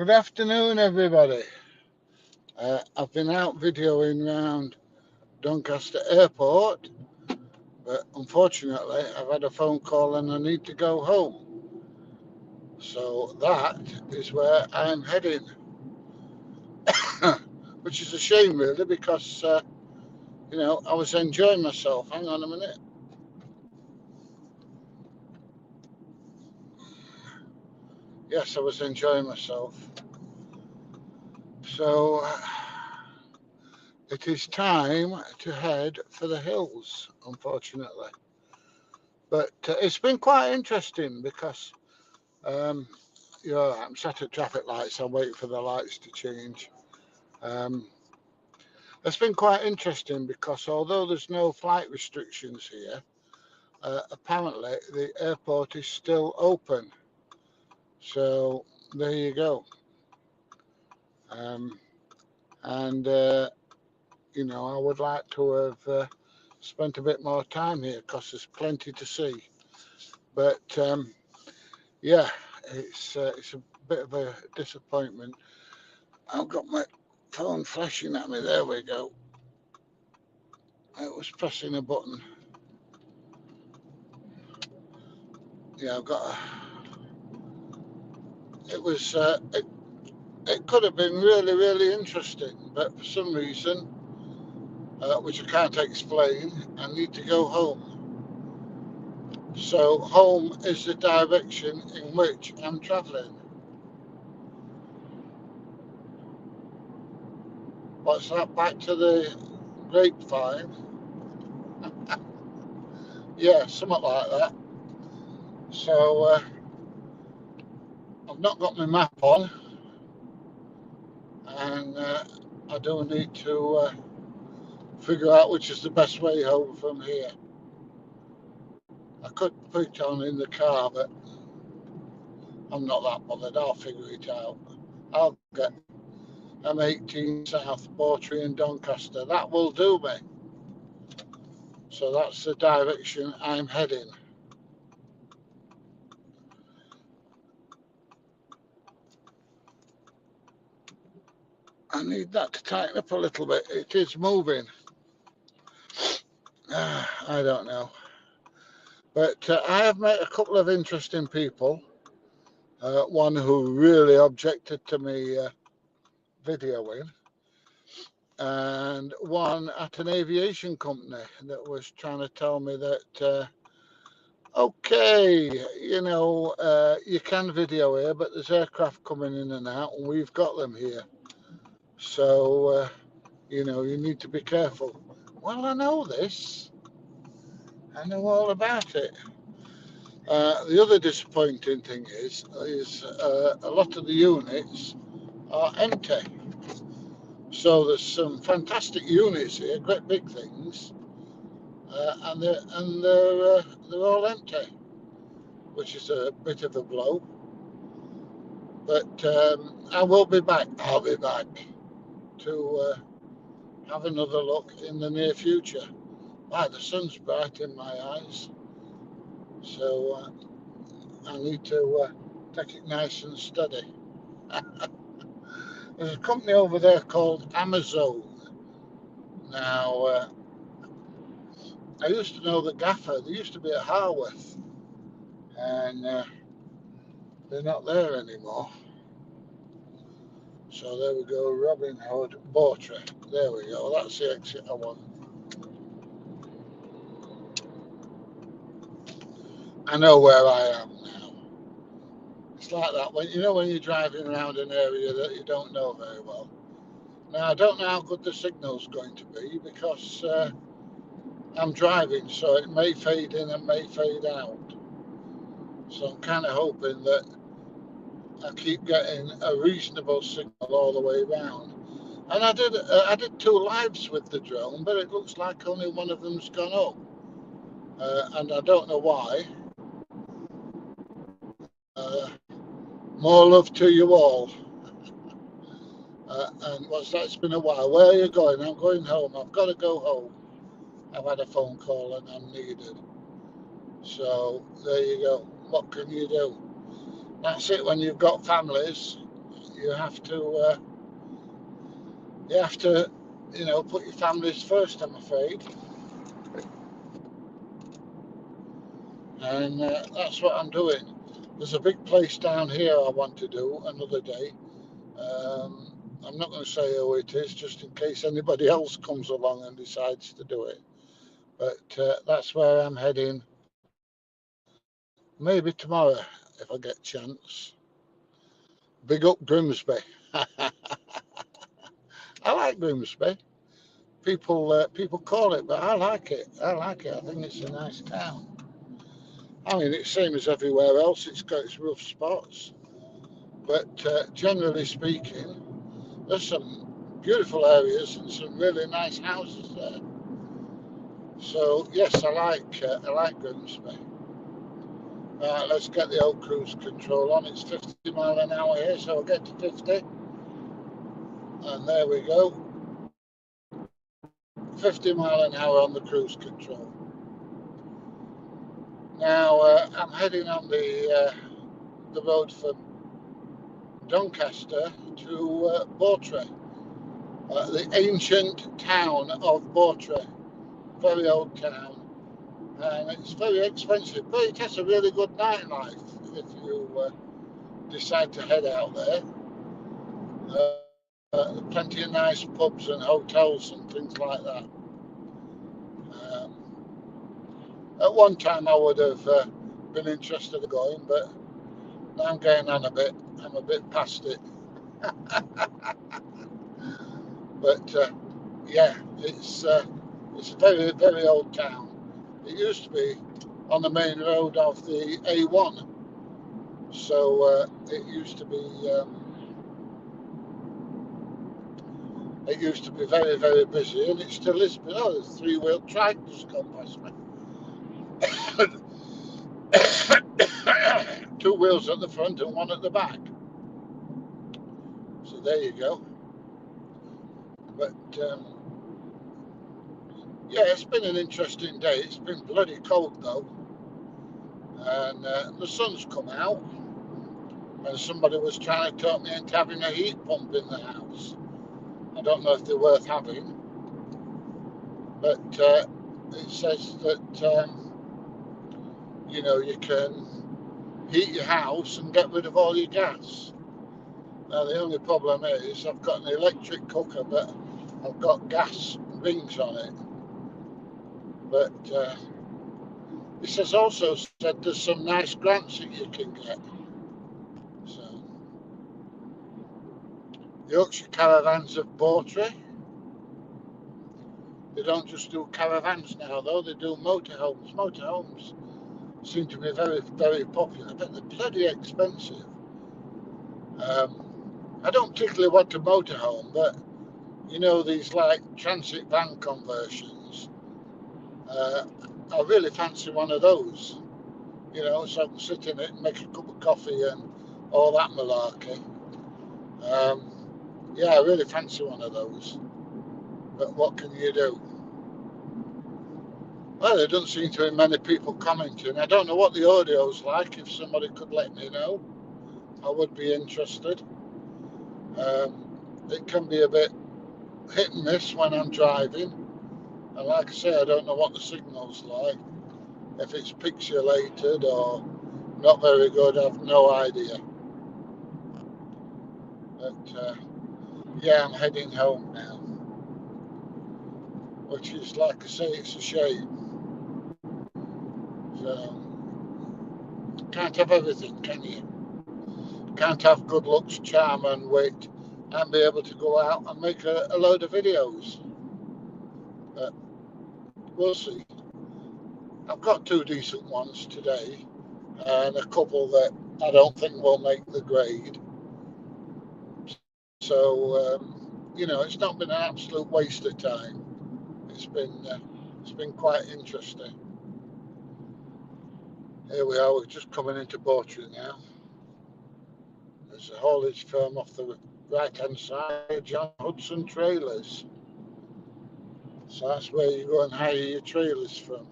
Good afternoon, everybody. I've been out videoing around Doncaster Airport, but unfortunately, I've had a phone call and I need to go home. So that is where I'm heading, which is a shame, really, because I was enjoying myself. Hang on a minute. Yes, I was enjoying myself. So it is time to head for the hills, unfortunately. But it's been quite interesting because I'm sat at traffic lights. I'm waiting for the lights to change. Um, it's been quite interesting because although there's no flight restrictions here, apparently the airport is still open. So there you go. And I would like to have spent a bit more time here because there's plenty to see. But yeah, it's a bit of a disappointment. I've got my phone flashing at me. There we go. It was pressing a button. Yeah, I've got. It was. It could have been really, really interesting, but for some reason, which I can't explain, I need to go home. So home is the direction in which I'm travelling. What's that? Back to the grapevine? Yeah, something like that. So I've not got my map on, and I do need to figure out which is the best way home from here. I could put it on in the car, but I'm not that bothered. I'll figure it out. I'll get M18 South, Bawtry and Doncaster. That will do me. So that's the direction I'm heading. I need that to tighten up a little bit. It is moving. I don't know. But I have met a couple of interesting people. One who really objected to me videoing, and one at an aviation company that was trying to tell me that, okay, you can video here, but there's aircraft coming in and out, and we've got them here. So, you need to be careful. Well, I know this. I know all about it. The other disappointing thing is a lot of the units are empty. So there's some fantastic units here, great big things, and they're all empty, which is a bit of a blow. But I will be back. I'll be back to have another look in the near future. Wow, the sun's bright in my eyes, so I need to take it nice and steady. There's a company over there called Amazon. Now, I used to know the gaffer. They used to be at Harworth, and they're not there anymore. So there we go, Robin Hood, Bawtry. There we go, that's the exit I want. I know where I am now. It's like that when you're driving around an area that you don't know very well. Now I don't know how good the signal's going to be because I'm driving, so it may fade in and may fade out. So I'm kind of hoping that I keep getting a reasonable signal all the way round. And I did 2 lives with the drone, but it looks like only one of them's gone up, and I don't know why. More love to you all. And what's that? It's been a while. Where are you going? I'm going home. I've got to go home. I've had a phone call and I'm needed. So there you go. What can you do? That's it when you've got families. you have to, you know, put your families first, I'm afraid. And that's what I'm doing. There's a big place down here I want to do another day. I'm not going to say who it is, just in case anybody else comes along and decides to do it. But that's where I'm heading. Maybe tomorrow, if I get a chance. Big up Grimsby. I like Grimsby. People call it, but I like it. I like it. I think it's a nice town. I mean, it's the same as everywhere else. It's got its rough spots, but generally speaking, there's some beautiful areas and some really nice houses there. So yes, I like Grimsby. Right, let's get the old cruise control on. It's 50 mile an hour here, so I'll get to 50, and there we go. 50 mile an hour on the cruise control. Now I'm heading on the road from Doncaster to Bawtry, the ancient town of Bawtry, very old town, and it's very expensive, but it has a really good nightlife if you decide to head out there. Plenty of nice pubs and hotels and things like that. At one time I would have been interested in going, but now I'm getting on a bit. I'm a bit past it. But yeah, it's a very, very old town. It used to be on the main road of the A1, so it used to be very, very busy, and it still is. But oh, there's a 3-wheel trike just gone past me. 2 wheels at the front and 1 at the back. So there you go. But yeah, it's been an interesting day. It's been bloody cold though, and the sun's come out, and somebody was trying to talk me into having a heat pump in the house. I don't know if they're worth having, but it says that you know, you can heat your house and get rid of all your gas. Now the only problem is I've got an electric cooker, but I've got gas rings on it. But it says also said there's some nice grants that you can get. So Yorkshire Caravans of Bawtry. They don't just do caravans now though, they do motorhomes. Motorhomes seem to be very, very popular, but they're bloody expensive. I don't particularly want a motorhome, but you know, these like transit van conversions, I really fancy one of those, you know, so I can sit in it and make a cup of coffee and all that malarkey. Yeah, I really fancy one of those, but what can you do? Well, there doesn't seem to be many people commenting. I don't know what the audio's like. If somebody could let me know, I would be interested. It can be a bit hit and miss when I'm driving, and like I say, I don't know what the signal's like. If it's pixelated or not very good, I've no idea. But yeah, I'm heading home now, which is, like I say, it's a shame. So, can't have everything, can you? Can't have good looks, charm and wit and be able to go out and make a load of videos. But we'll see. I've got 2 decent ones today and a couple that I don't think will make the grade. So, you know, it's not been an absolute waste of time. It's been quite interesting. Here we are, we're just coming into Bawtry now. There's a haulage firm off the right hand side, John Hudson Trailers. So that's where you go and hire your trailers from.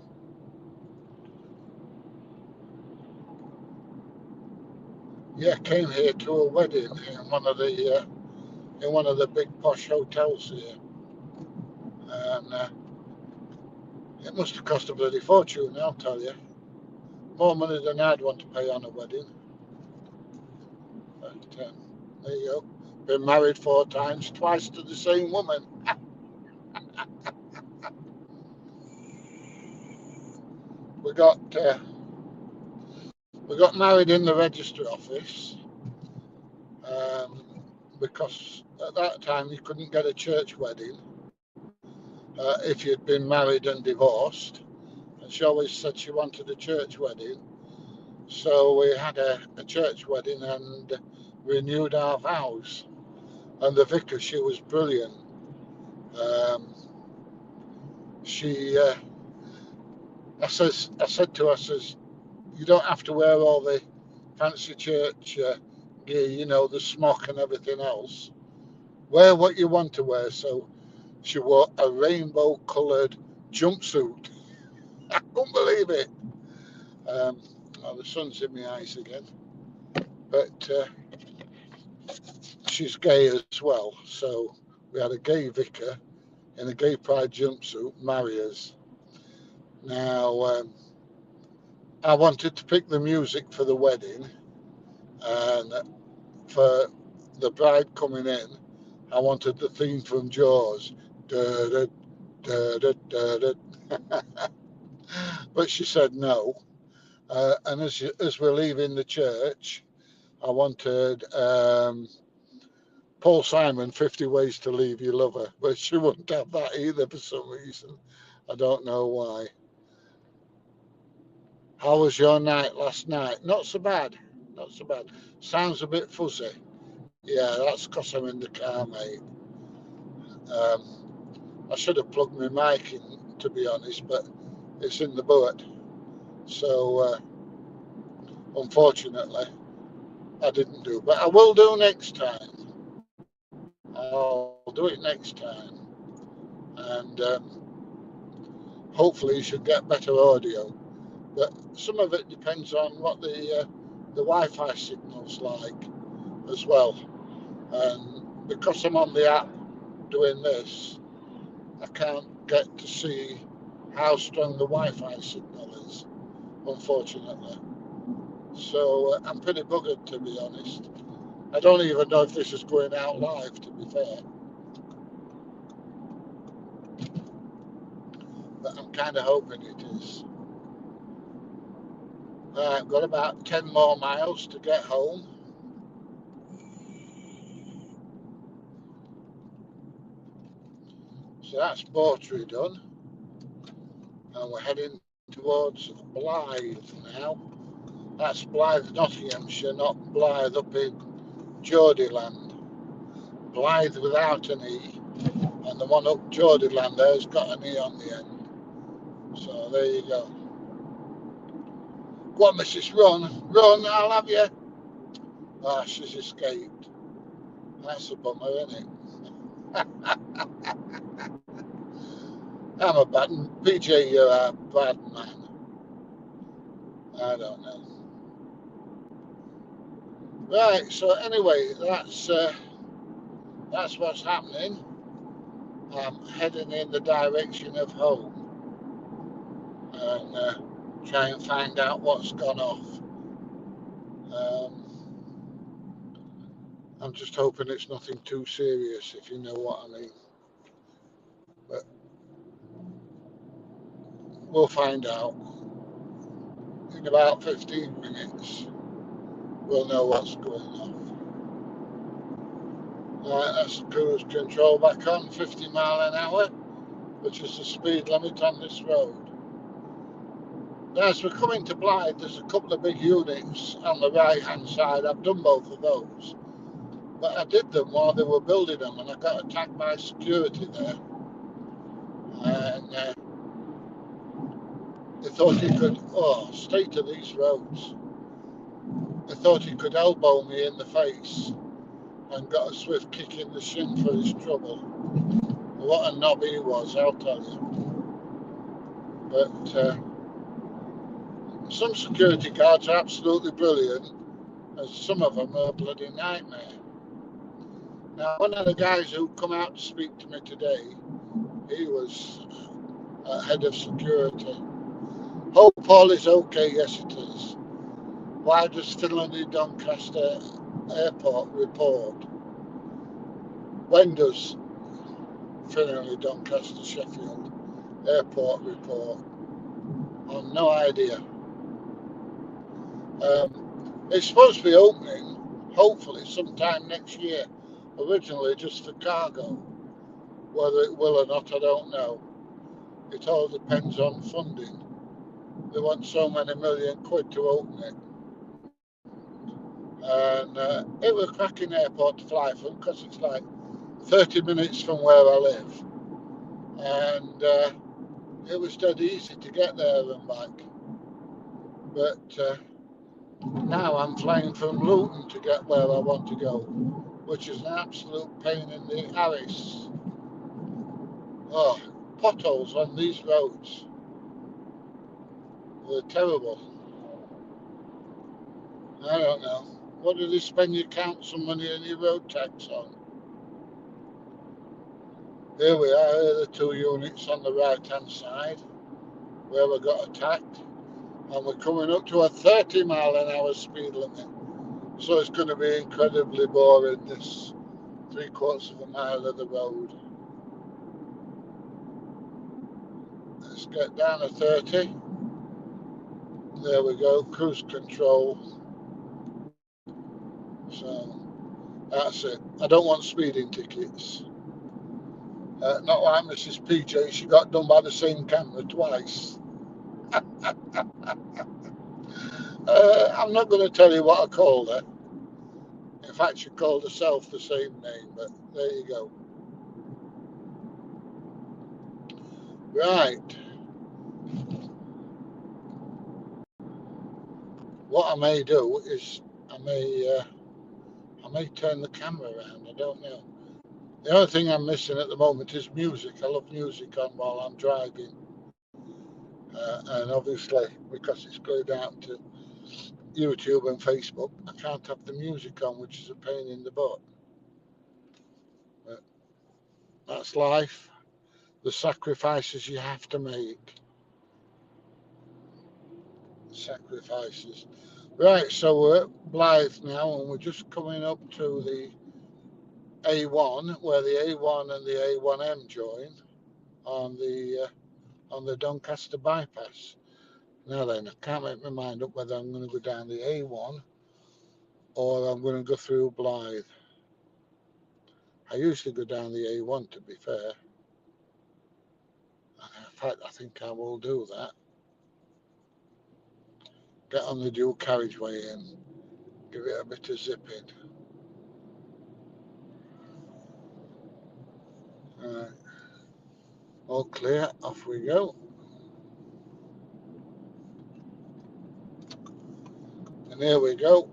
Yeah, came here to a wedding in one of the big posh hotels here, and it must have cost a bloody fortune. I'll tell you, more money than I'd want to pay on a wedding. But there you go. Been married 4 times, twice to the same woman. We got married in the register office because at that time you couldn't get a church wedding if you'd been married and divorced. And she always said she wanted a church wedding. So we had a church wedding and renewed our vows. And the vicar, she was brilliant. I said to her, you don't have to wear all the fancy church gear, the smock and everything else. Wear what you want to wear. So she wore a rainbow-coloured jumpsuit. I couldn't believe it. The sun's in my eyes again. But she's gay as well. So we had a gay vicar in a gay pride jumpsuit marry us. Now, I wanted to pick the music for the wedding, and for the bride coming in, I wanted the theme from Jaws. Da, da, da, da, da. But she said no. And as we're leaving the church, I wanted Paul Simon, 50 Ways to Leave Your Lover, but she wouldn't have that either for some reason. I don't know why. How was your night last night? Not so bad. Not so bad. Sounds a bit fuzzy. Yeah, that's because I'm in the car, mate. I should have plugged my mic in, to be honest, but it's in the boot. So, unfortunately, I didn't do. But I will do next time. I'll do it next time. And hopefully you should get better audio. But some of it depends on what the Wi-Fi signal's like as well. And because I'm on the app doing this, I can't get to see how strong the Wi-Fi signal is, unfortunately. So I'm pretty buggered, to be honest. I don't even know if this is going out live, to be fair. But I'm kind of hoping it is. I've got about 10 more miles to get home. So that's Bawtry done. And we're heading towards Blythe now. That's Blythe, Nottinghamshire, not Blythe up in Geordieland. Blythe without an E, and the one up Geordieland there has got an E on the end. So there you go. Go on, Mrs. Run, I'll have you. Ah, she's escaped. That's a bummer, isn't it? I'm a bad PJ, you're a bad man. I don't know. Right, so anyway, that's what's happening. I'm heading in the direction of home and try and find out what's gone off. I'm just hoping it's nothing too serious, if you know what I mean. But we'll find out. In about 15 minutes, we'll know what's going on. Right, that's the cruise control back on, 50 mile an hour, which is the speed limit on this road. Now, as we're coming to Blythe, there's a couple of big units on the right-hand side. I've done both of those. But I did them while they were building them, and I got attacked by security there. And they thought he could, state of these roads. They thought he could elbow me in the face and got a swift kick in the shin for his trouble. What a knob he was, I'll tell you. But some security guards are absolutely brilliant, as some of them are a bloody nightmare. Now, one of the guys who come out to speak to me today, he was head of security. Hope all is okay. Yes, it is. Why does Finley Doncaster Airport report? When does Finley Doncaster Sheffield Airport report? I've no idea. It's supposed to be opening, hopefully, sometime next year. Originally just for cargo. Whether it will or not, I don't know. It all depends on funding. They want so many million quid to open it. And it was a cracking airport to fly from because it's like 30 minutes from where I live. And it was dead easy to get there and back. But now I'm flying from Luton to get where I want to go, which is an absolute pain in the arse. Oh, potholes on these roads. They're terrible. I don't know. What do they spend your council money and your road tax on? Here we are, here are the 2 units on the right hand side where we got attacked, and we're coming up to a 30-mile-an-hour speed limit. So it's going to be incredibly boring, this 3/4 of a mile of the road. Let's get down to 30. There we go, cruise control. So that's it. I don't want speeding tickets. Not like Mrs. PJ, she got done by the same camera twice. I'm not going to tell you what I called her. In fact, she called herself the same name, but there you go. Right. What I may do is I may turn the camera around. I don't know. The only thing I'm missing at the moment is music. I love music on while I'm driving. And obviously, because it's going out to YouTube and Facebook, I can't have the music on, which is a pain in the butt. But that's life. The sacrifices you have to make. Sacrifices. Right, so we're at Blythe now, and we're just coming up to the A1, where the A1 and the A1M join on the Doncaster bypass. Now then, I can't make my mind up whether I'm going to go down the A1 or I'm going to go through Blythe. I usually go down the A1, to be fair. In fact, I think I will do that. Get on the dual carriageway and give it a bit of zipping. Right. All clear, off we go. And here we go,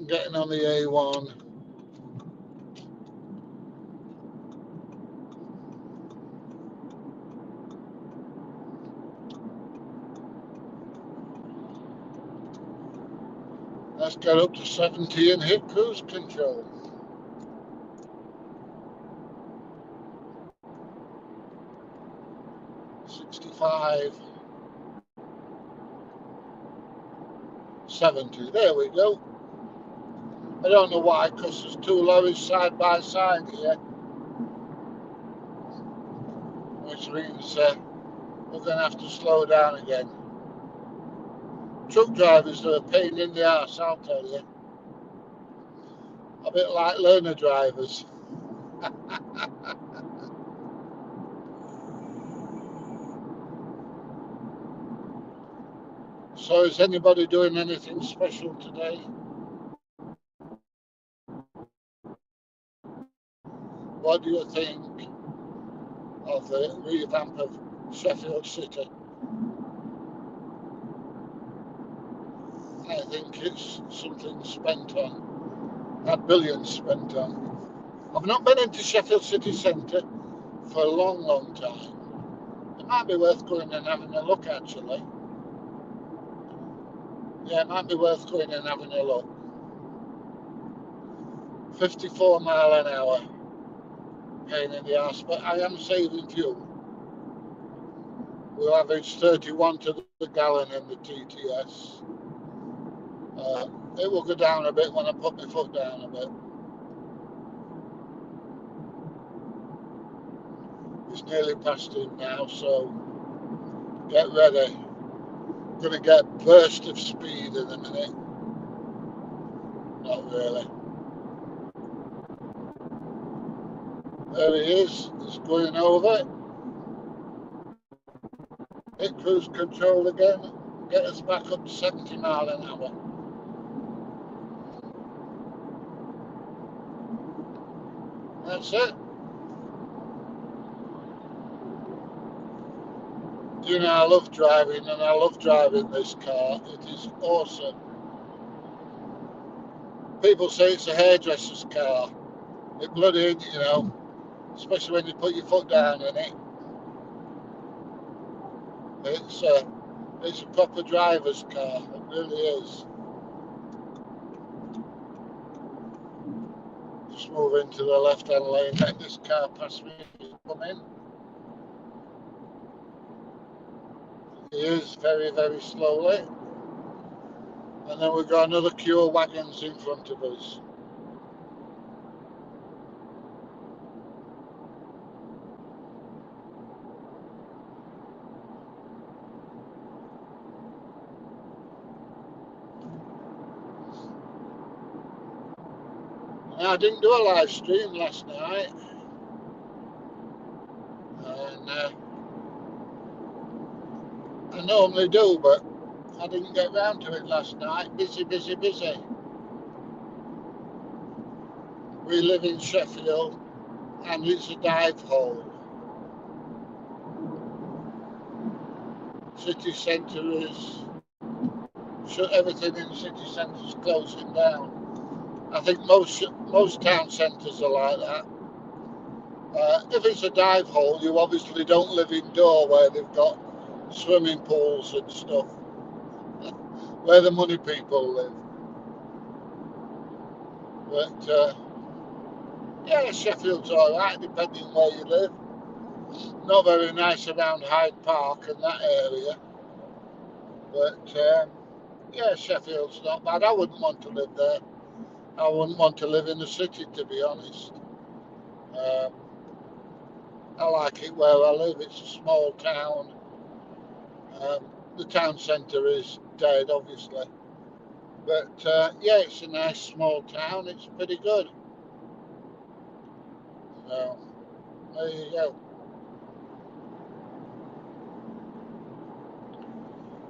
getting on the A1. Let's get up to 70 and hit cruise control. $65, $70, there we go. I don't know why, because there's 2 lorries side by side here, which means we're going to have to slow down again. Truck drivers are a pain in the arse, I'll tell you. A bit like learner drivers. So is anybody doing anything special today? What do you think of the revamp of Sheffield City? I think it's something spent on, had billions spent on. I've not been into Sheffield City Centre for a long, long time. It might be worth going and having a look, actually. Yeah, it might be worth going and having a look. 54 mile an hour. Pain in the arse, but I am saving fuel. We'll average 31 to the gallon in the TTS. It will go down a bit when I put my foot down a bit. It's nearly past in now, so get ready. I'm going to get a burst of speed in a minute. Not really. There he is. It's going over. Hit cruise control again. Get us back up to 70 mile an hour. That's it. You know, I love driving, and I love driving this car. It is awesome. People say it's a hairdresser's car. It bloody, you know, especially when you put your foot down in it. It's a proper driver's car. It really is. Just move into the left-hand lane. Let this car pass me. Come in. He is very, very slowly. And then we've got another queue of wagons in front of us. I didn't do a live stream last night, and I normally do, but I didn't get round to it last night. Busy, busy, busy. We live in Sheffield, and it's a dive hole. City centre is everything in the city centre is closing down. I think most town centres are like that. If it's a dive hole, you obviously don't live indoor where they've got swimming pools and stuff, where the money people live. But yeah, Sheffield's all right, depending where you live. Not very nice around Hyde Park and that area. But yeah, Sheffield's not bad. I wouldn't want to live there. I wouldn't want to live in the city, to be honest. I like it where I live. It's a small town. The town centre is dead, obviously. But yeah, it's a nice small town. It's pretty good. So there you go.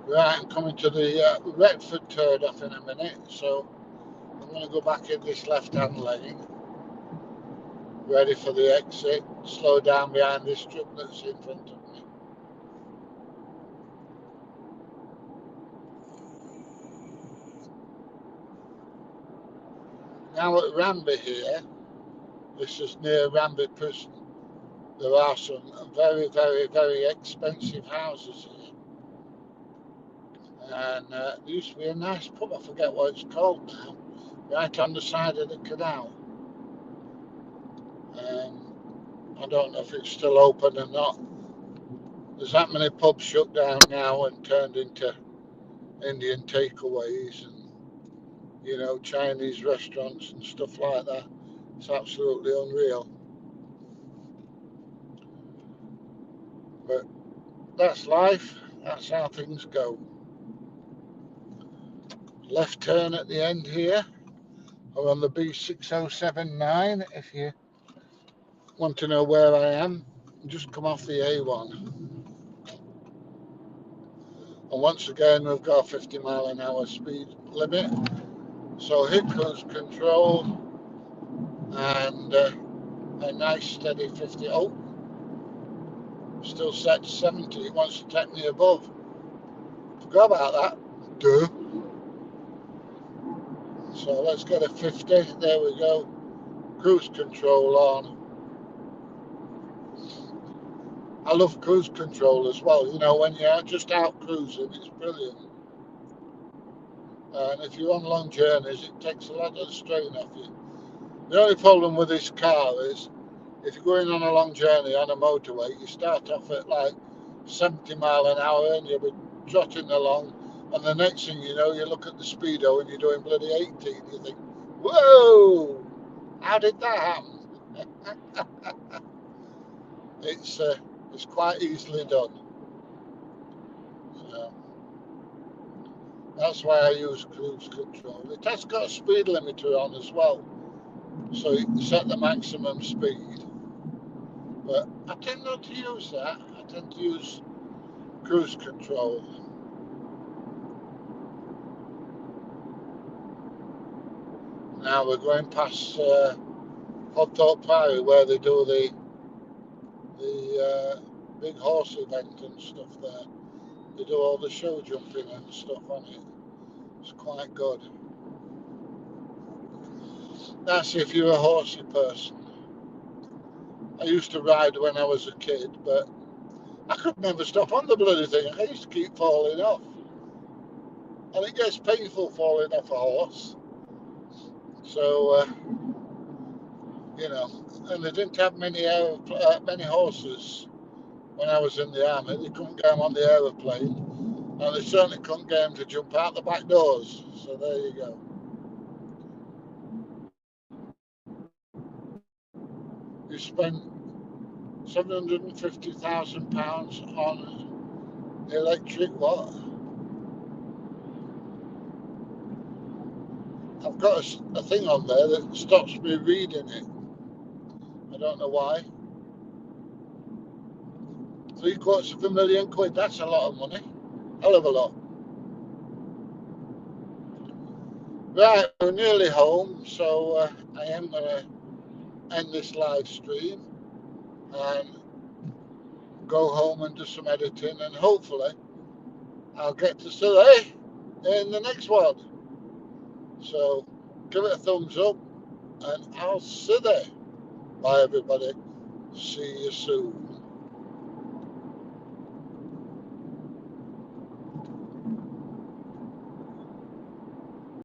Right, I'm coming to the Retford turn off in a minute, so I'm going to go back in this left-hand lane, ready for the exit, slow down behind this truck that's in front of me. Now at Ramby here, this is near Ramby Prison, there are some very, very, very expensive houses here. And there used to be a nice pub, I forget what it's called now, right on the side of the canal. I don't know if it's still open or not. There's that many pubs shut down now and turned into Indian takeaways and, you know, Chinese restaurants and stuff like that. It's absolutely unreal. But that's life. That's how things go. Left turn at the end here. We're on the B6079 if you want to know where I am. Just come off the A1. And once again, we've got a 50 mile an hour speed limit. So hit cruise control and a nice steady 50. Oh, still set to 70. It wants to take me above. Forgot about that. Duh. So let's get a 50. There we go. Cruise control on. I love cruise control as well. You know, when you're just out cruising, it's brilliant. And if you're on long journeys, it takes a lot of the strain off you. The only problem with this car is if you're going on a long journey on a motorway, you start off at like 70 mile an hour and you'll be trotting along, and the next thing you know, you look at the speedo and you're doing bloody 18. You think, whoa, how did that happen? It's quite easily done. So that's why I use cruise control. It has got a speed limiter on as well, so you can set the maximum speed. But I tend not to use that. I tend to use cruise control. Now we're going past Hotthorpe Priory where they do the big horse event and stuff there. They do all the show jumping and stuff on it. It's quite good. That's if you're a horsey person. I used to ride when I was a kid, but I could never stop on the bloody thing. I used to keep falling off. And it gets painful falling off a horse. So, and they didn't have many horses when I was in the army. They couldn't get them on the aeroplane, and they certainly couldn't get them to jump out the back doors. So there you go. You spent £750,000 on electric what? I've got a thing on there that stops me reading it. I don't know why. £750,000. That's a lot of money. Hell of a lot. Right, we're nearly home, so I am going to end this live stream and go home and do some editing, and hopefully I'll get to Surrey in the next one. So give it a thumbs up and I'll see you there. Bye everybody. See you soon.